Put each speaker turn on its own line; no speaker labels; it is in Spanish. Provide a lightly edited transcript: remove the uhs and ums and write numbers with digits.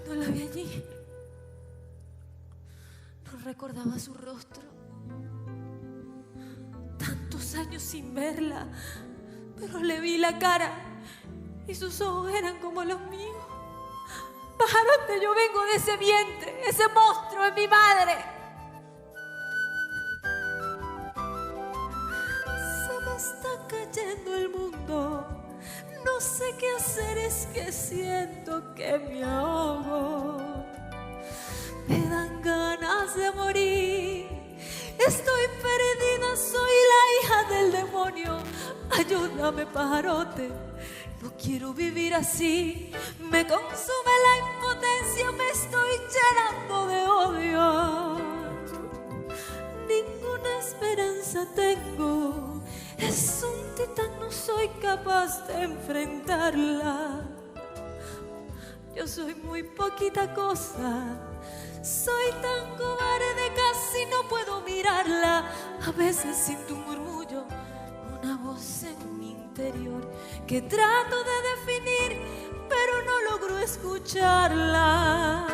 Cuando la vi allí, no recordaba su rostro. Tantos años sin verla, pero le vi la cara y sus ojos eran como los míos. Pajarote, yo vengo de ese vientre, ese monstruo es mi madre. Se me está cayendo el mundo. No sé qué hacer, es que siento que me ahogo. Me dan ganas de morir. Estoy perdida, soy la hija del demonio. Ayúdame, pajarote. No quiero vivir así. Me consume la impotencia, me estoy llenando de odio. Ninguna esperanza tengo. Es un titán, no soy capaz de enfrentarla. Yo soy muy poquita cosa. Soy tan cobarde, casi no puedo mirarla. A veces siento un murmullo, una voz en mi interior que trato de definir, pero no logro escucharla.